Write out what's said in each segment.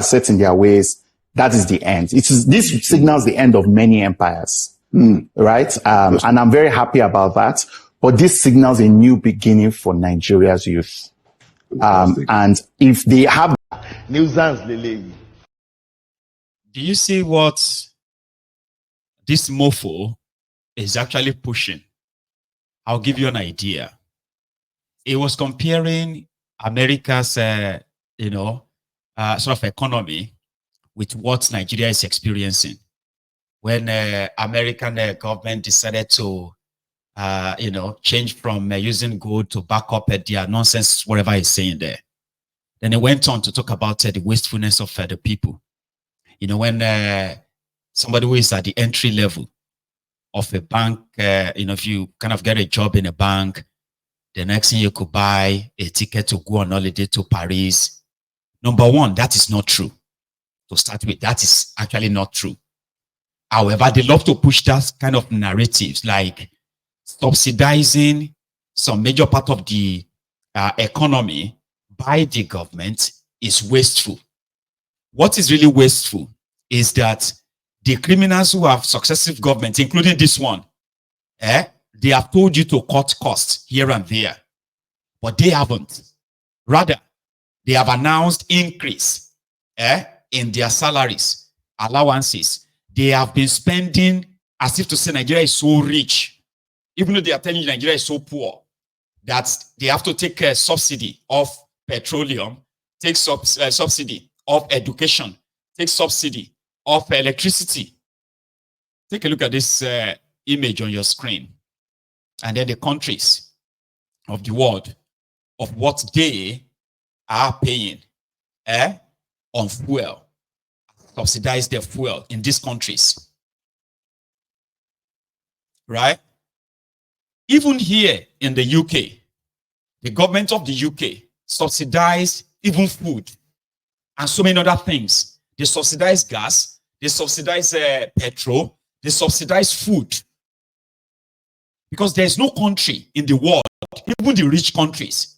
set in their ways, that is the end. This signals the end of many empires, right? And I'm very happy about that. But this signals a new beginning for Nigeria's youth. And if they have nuisance, do you see what this mofo is actually pushing? I'll give you an idea. It was comparing America's, sort of economy with what Nigeria is experiencing when American government decided to, change from using gold to back up their nonsense, whatever he's saying there. Then it went on to talk about the wastefulness of the people. When somebody who is at the entry level of a bank, if you kind of get a job in a bank, the next thing you could buy a ticket to go on holiday to Paris. Number one, that is not true. To start with, that is actually not true. However, they love to push that kind of narratives, like subsidizing some major part of the economy by the government is wasteful. What is really wasteful is that the criminals who have successive governments, including this one, they have told you to cut costs here and there, but they haven't. Rather, they have announced increase in their salaries, allowances. They have been spending as if to say Nigeria is so rich, even though they are telling you Nigeria is so poor, that they have to take a subsidy of petroleum, take subsidy of education, take subsidy of electricity. Take a look at this image on your screen. And then the countries of the world of what they are paying on fuel, subsidize their fuel in these countries. Right? Even here in the UK, the government of the UK subsidize even food and so many other things. They subsidize gas, they subsidize petrol, they subsidize food. Because there's no country in the world, even the rich countries,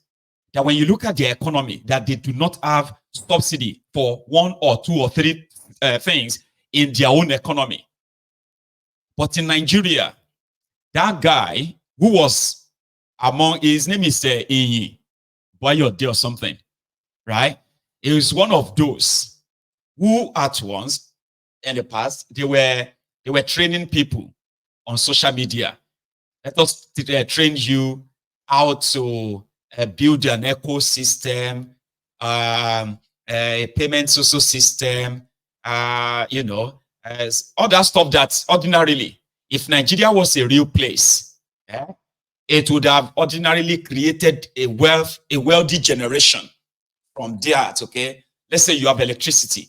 that when you look at their economy, that they do not have subsidy for one or two or three things in their own economy. But in Nigeria, that guy who was among, his name is Inyi Boyode or something, right? He was one of those who at once in the past, they were training people on social media. Let us train you how to build an ecosystem, a payment social system, all that stuff that ordinarily, if Nigeria was a real place, it would have ordinarily created a wealthy generation from that, okay? Let's say you have electricity.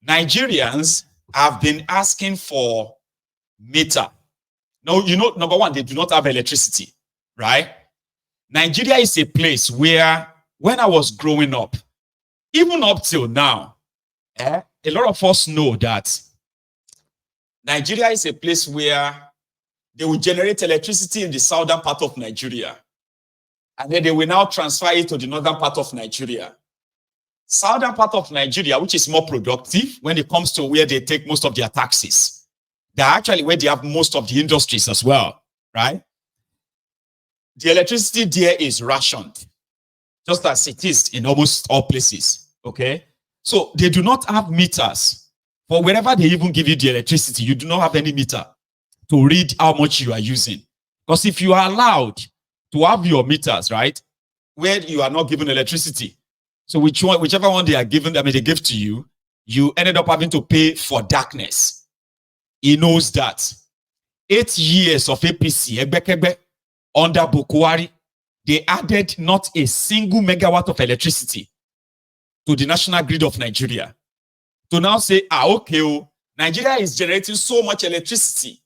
Nigerians have been asking for meter. No, number one, they do not have electricity, right? Nigeria is a place where, when I was growing up, even up till now, a lot of us know that Nigeria is a place where they will generate electricity in the southern part of Nigeria, and then they will now transfer it to the northern part of Nigeria. Southern part of Nigeria, which is more productive when it comes to where they take most of their taxes. They're actually where they have most of the industries as well, right? The electricity there is rationed, just as it is in almost all places, okay? So they do not have meters. For wherever they even give you the electricity, you do not have any meter to read how much you are using. Because if you are allowed to have your meters, right, where you are not given electricity, so whichever one they are given, they give to you, you ended up having to pay for darkness. He knows that. 8 years of APC, under Bukwari, they added not a single megawatt of electricity to the national grid of Nigeria. To now say, okay, Nigeria is generating so much electricity,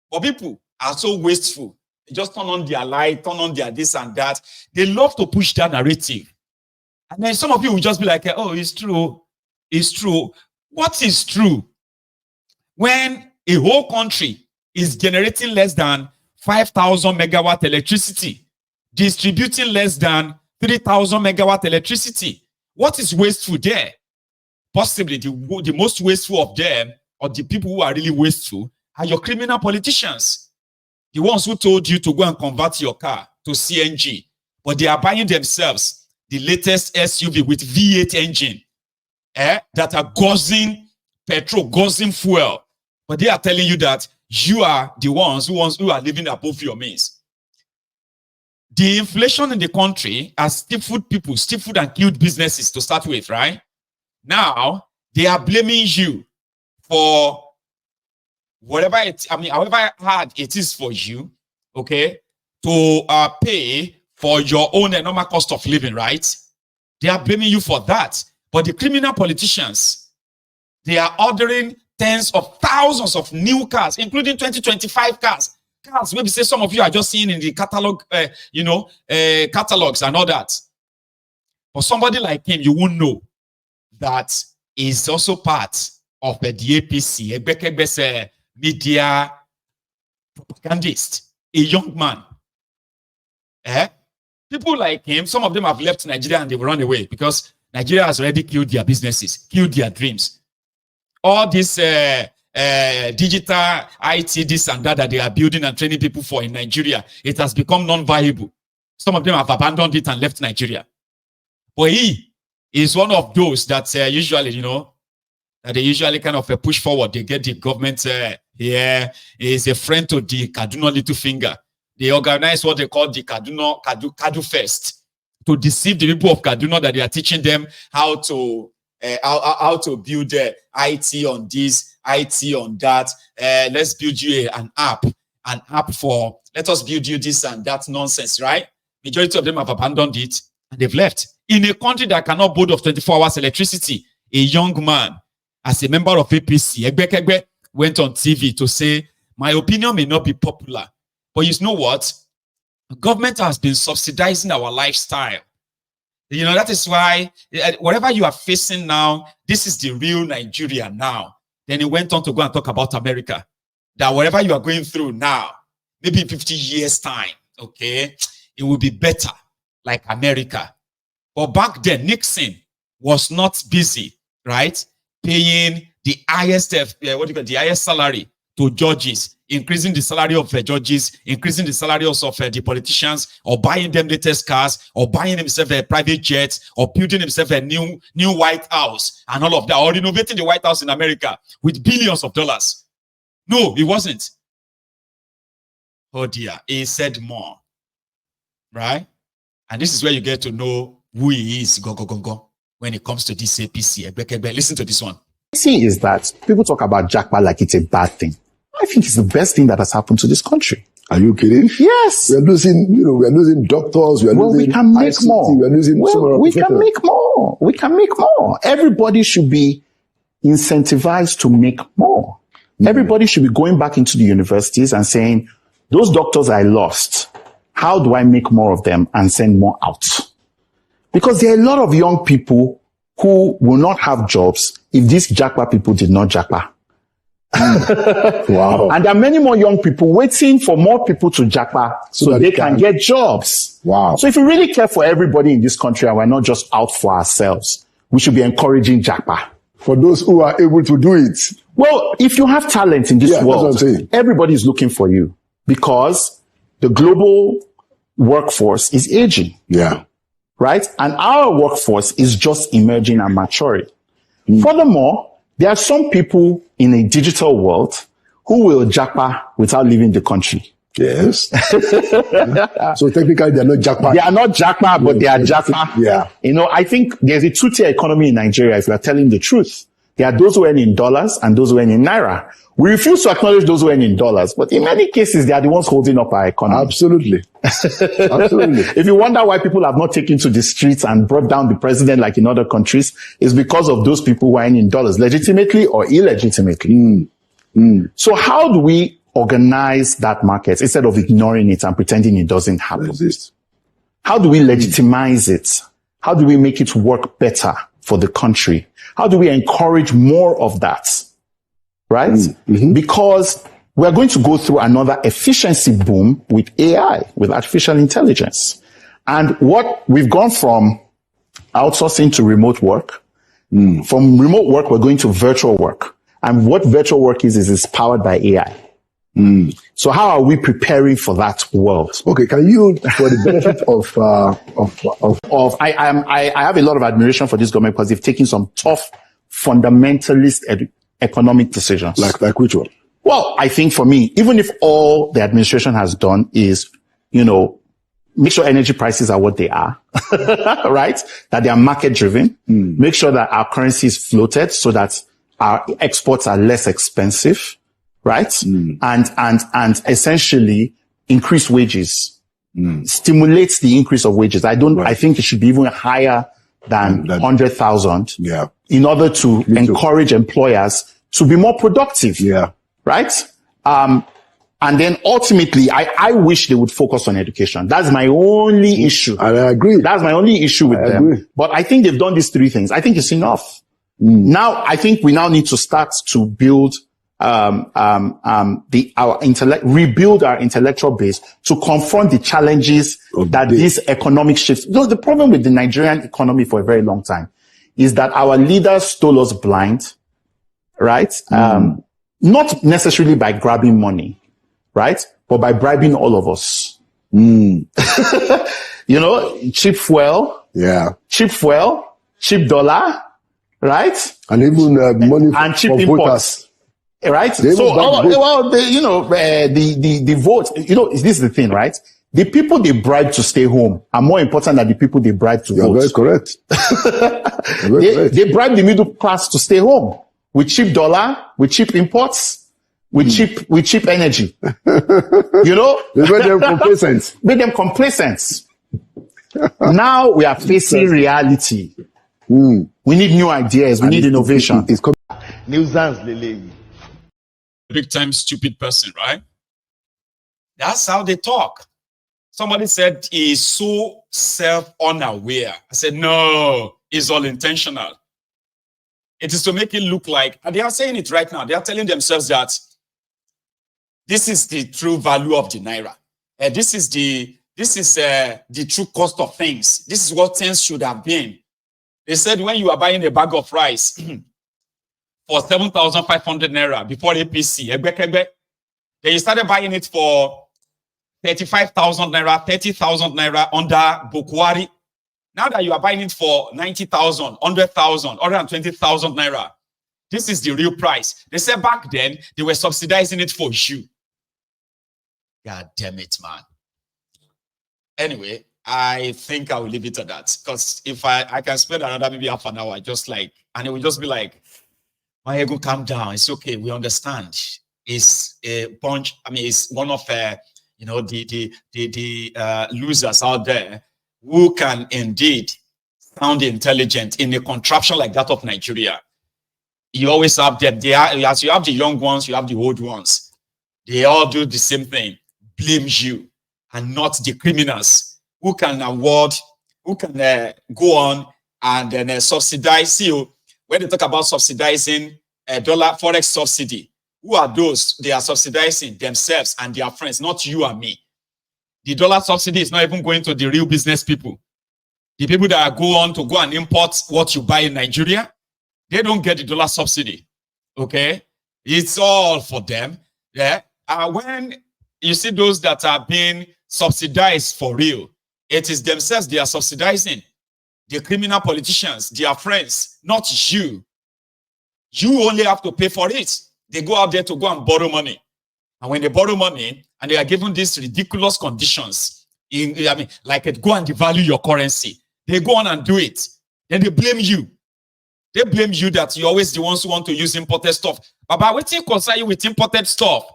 but people are so wasteful. They just turn on their light, turn on their this and that. They love to push that narrative. And then some of you will just be like, oh, it's true. It's true. What is true? When a whole country is generating less than 5,000 megawatt electricity, distributing less than 3,000 megawatt electricity, what is wasteful there? possibly the most wasteful of them, or the people who are really wasteful, are your criminal politicians. The ones who told you to go and convert your car to CNG, but they are buying themselves the latest SUV with V8 engine that are guzzling petrol, guzzling fuel. But they are telling you that you are the ones who are living above your means. The inflation in the country has stifled and killed businesses to start with, right? Now, they are blaming you for however hard it is for you, okay, to pay for your own normal cost of living, right? They are blaming you for that. But the criminal politicians, they are ordering tens of thousands of new cars, including 2025 cars. Cars, maybe say some of you are just seeing in the catalog, catalogs and all that. For somebody like him, you won't know that is also part of the APC, a media propagandist, a young man. People like him, some of them have left Nigeria and they will run away because Nigeria has already killed their businesses, killed their dreams. All this digital IT, this and that they are building and training people for in Nigeria, it has become non-viable. Some of them have abandoned it and left Nigeria. But he is one of those that usually, that they usually kind of push forward. They get the government here. Is a friend to the Kaduna Little Finger. They organize what they call the Kadu Fest to deceive the people of Kaduna that they are teaching them how to build IT on this, IT on that. Let's build you an app for, let us build you this and that nonsense, right? Majority of them have abandoned it and they've left. In a country that cannot board of 24 hours electricity, a young man, as a member of APC, Egbe went on TV to say, my opinion may not be popular, but you know what? The government has been subsidizing our lifestyle. That is why whatever you are facing now, this is the real Nigeria now. Then he went on to go and talk about America. That whatever you are going through now, maybe in 50 years' time, okay, it will be better like America. But back then, Nixon was not busy, right? Paying the highest, the highest salary to judges, increasing the salary of judges, increasing the salaries of the politicians, or buying them latest cars, or buying himself a private jet, or building himself a new White House, and all of that, or renovating the White House in America with billions of dollars. No, he wasn't. Oh dear, he said more, right? And this is where you get to know who he is, when it comes to this APC. Listen to this one. See, is that people talk about Jackpot like it's a bad thing. I think it's the best thing that has happened to this country. Are you kidding? Yes. We're losing doctors. We can make ICT, more. We can make more. We can make more. Everybody should be incentivized to make more. Everybody should be going back into the universities and saying, those doctors I lost, how do I make more of them and send more out? Because there are a lot of young people who will not have jobs if these Jackpot people did not Jackpot. Wow. And there are many more young people waiting for more people to Jackpot so they can get jobs. Wow. So if we really care for everybody in this country and we're not just out for ourselves, we should be encouraging Jackpot. For those who are able to do it. Well, if you have talent in this world, everybody is looking for you because the global workforce is aging. Yeah. Right? And our workforce is just emerging and maturing. Furthermore, there are some people in a digital world who will Jackpot without leaving the country. Yes. So technically they are not Jackpot. They are not Jackpot, but they are Jackpot. Yeah. I think there's a two-tier economy in Nigeria, if you are telling the truth. There are those who earn in dollars and those who earn in naira. We refuse to acknowledge those who earn in dollars, but in many cases, they are the ones holding up our economy. Absolutely. Absolutely. If you wonder why people have not taken to the streets and brought down the president like in other countries, it's because of those people who are in dollars, legitimately or illegitimately. So how do we organize that market instead of ignoring it and pretending it doesn't happen? How do we legitimize it? How do we make it work better for the country? How do we encourage more of that? Right? Because we're going to go through another efficiency boom with AI, with artificial intelligence. And what we've gone from outsourcing to remote work, From remote work, we're going to virtual work. And what virtual work is powered by AI. So how are we preparing for that world? Okay, can you, for the benefit I have a lot of admiration for this government because they've taken some tough, fundamentalist economic decisions. Like which one? Well, I think for me, even if all the administration has done is, make sure energy prices are what they are, right? That they are market driven. Make sure that our currency is floated so that our exports are less expensive, right? And essentially increase wages, stimulates the increase of wages. I think it should be even higher than 100,000 in order to encourage employers to be more productive. Right? And then ultimately, I wish they would focus on education. That's my only issue. And I agree. That's my only issue with them. But I think they've done these three things. I think it's enough. Now, I think we now need to start to build, rebuild our intellectual base to confront the challenges that these economic shifts. The problem with the Nigerian economy for a very long time is that our leaders stole us blind, right? Not necessarily by grabbing money, right? But by bribing all of us. Cheap fuel. Cheap fuel, cheap dollar, right? And even money and cheap for imports. Voters. Right? The vote, this is the thing, right? The people they bribe to stay home are more important than the people they bribe to vote. Very correct. They bribe the middle class to stay home. With cheap dollar, with cheap imports, with cheap energy. They made them complacent. Made them complacent. Now we are facing reality. We need new ideas. We need innovation. Big time stupid person, right? That's how they talk. Somebody said he's so self-unaware. I said, no, it's all intentional. It is to make it look like, and they are saying it right now. They are telling themselves that this is the true value of the naira. This is the true cost of things. This is what things should have been. They said when you are buying a bag of rice for 7,500 naira before APC, then you started buying it for 35,000 naira, 30,000 naira under Bukwari. Now that you are buying it for 90,000, 100,000, 120,000 naira, this is the real price. They said back then they were subsidizing it for you. God damn it, man. Anyway, I think I will leave it at that because if I can spend another maybe half an hour, and it will just be like, my ego, calm down. It's okay. We understand. It's a bunch. It's one of the losers out there who can indeed sound intelligent in a contraption like that of Nigeria. You always have them. As you have the young ones, you have the old ones. They all do the same thing. Blame you and not the criminals who can go on and then subsidize. See, when they talk about subsidizing dollar forex subsidy, who are those? They are subsidizing themselves and their friends, not you and me. The dollar subsidy is not even going to the real business people. The people that go on to go and import what you buy in Nigeria, they don't get the dollar subsidy. Okay? It's all for them. Yeah. When you see those that are being subsidized for real, it is themselves they are subsidizing. The criminal politicians, their friends, not you. You only have to pay for it. They go out there to go and borrow money. And when they borrow money and they are given these ridiculous conditions, like go and devalue your currency, they go on and do it. Then they blame you. They blame you that you're always the ones who want to use imported stuff. But what do you concern you with imported stuff?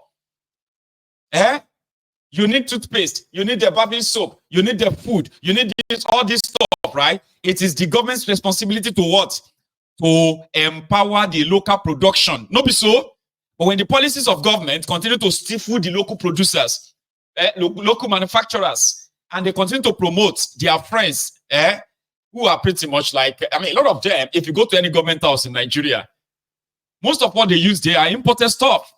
You need toothpaste, you need the baby soap, you need the food, you need all this stuff, right? It is the government's responsibility to what? To empower the local production. Not be so. But when the policies of government continue to stifle the local producers, local manufacturers, and they continue to promote their friends, who are pretty much like, a lot of them, if you go to any government house in Nigeria, most of what they use there are imported stuff.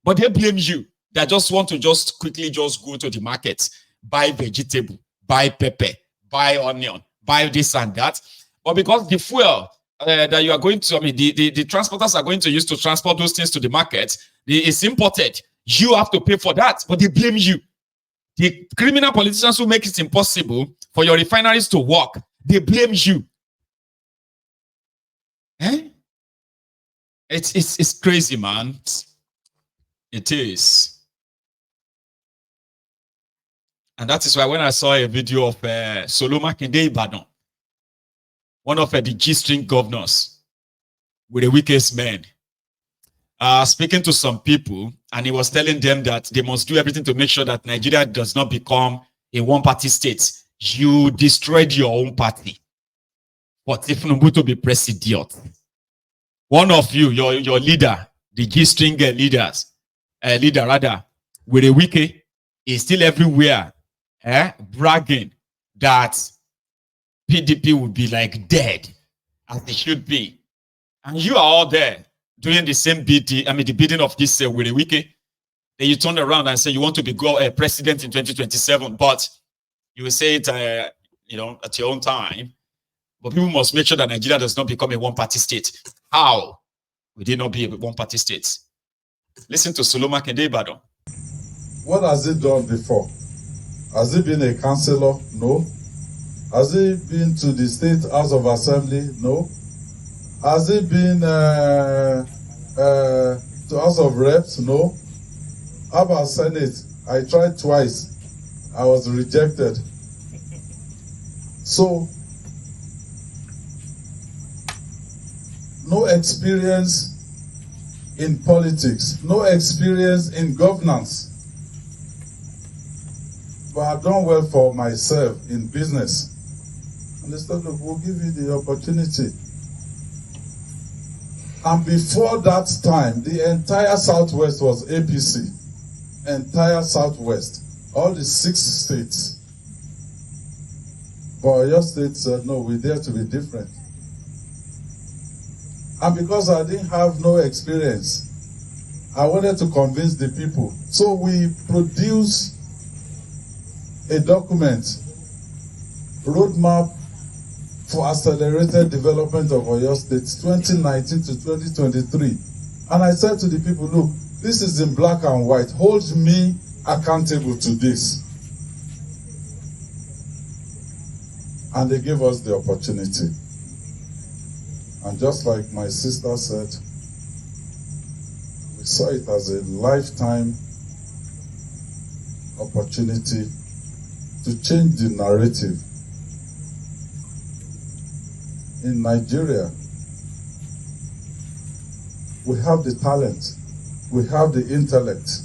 But they blame you that just want to quickly go to the market, buy vegetable, buy pepper, buy onion, buy this and that. But because the fuel that you are going to, the transporters are going to use to transport those things to the market, it's imported. You have to pay for that, but they blame you. The criminal politicians who make it impossible for your refineries to work, they blame you. It's crazy, man. It is. And that is why when I saw a video of Soloma Kende Ibadan, one of the G-string governors with the weakest men, speaking to some people, and he was telling them that they must do everything to make sure that Nigeria does not become a one-party state. You destroyed your own party. But if Tinubu to be president, one of you, your leader, the G-string leader, with a wiki, is still everywhere, bragging that PDP will be like dead, as they should be. And you are all there doing the same bidding, the bidding of this with a wiki. Then you turn around and say you want to be president in 2027, but you will say it, at your own time. But people must make sure that Nigeria does not become a one-party state. How will they not be a one-party state? Listen to Soloma Kende Ibadan. What has it done before? Has it been a councillor? No. Has it been to the State House of Assembly? No. Has it been to House of Reps? No. How about Senate? I tried twice. I was rejected. So, no experience in politics, no experience in governance. But I've done well for myself in business. And they said, look, we'll give you the opportunity. And before that time, the entire Southwest was APC. Entire Southwest. All the 6 states. But your state said, no, we dare to be different. And because I didn't have no experience, I wanted to convince the people. So we produced a document, roadmap for accelerated development of Oyo State, 2019 to 2023. And I said to the people, look, this is in black and white. Hold me accountable to this. And they gave us the opportunity. And just like my sister said, we saw it as a lifetime opportunity to change the narrative. In Nigeria, we have the talent, we have the intellect.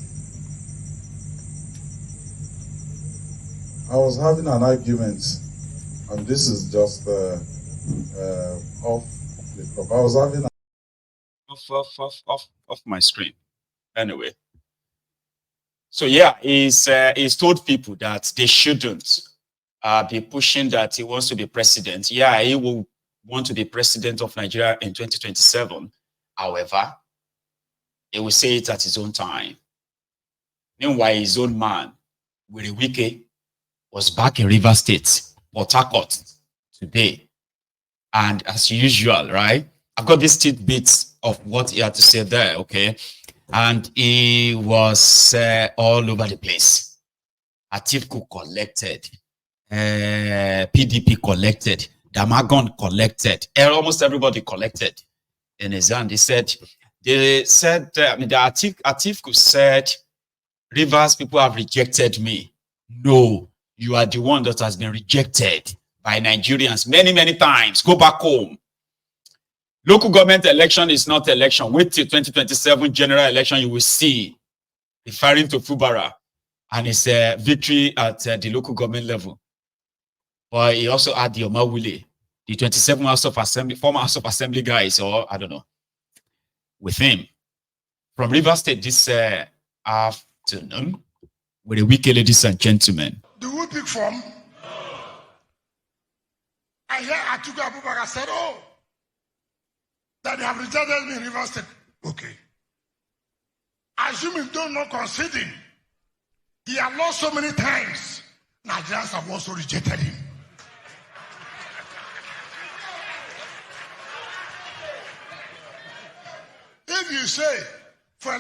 I was having an argument, and this is just off. I was having off my screen. Anyway, so yeah, he's told people that they shouldn't be pushing that he wants to be president. Yeah, he will want to be president of Nigeria in 2027. However, he will say it at his own time. Meanwhile, his own man, Wiri Wike, was back in Rivers State, Port Harcourt, today. And as usual, right? I've got these tidbits of what he had to say there, okay? And he was all over the place. Atiku collected, PDP collected, Damagon collected, almost everybody collected in his hand. Atiku said, Rivers people have rejected me. No, you are the one that has been rejected by Nigerians many, many times. Go back home. Local government election is not election. Wait till 2027 general election, you will see, referring to Fubara and his victory at the local government level. But he also had the Omawule, the 27 House of Assembly, former House of Assembly guys, or I don't know, with him. From Rivers State this afternoon, with a week, ladies and gentlemen. Do we pick from? I hear Atiku Abubakar said, oh, that they have rejected me in Rivers State. Okay. Assuming they're not conceding, he has lost so many times. Nigerians have also rejected him. If you say, for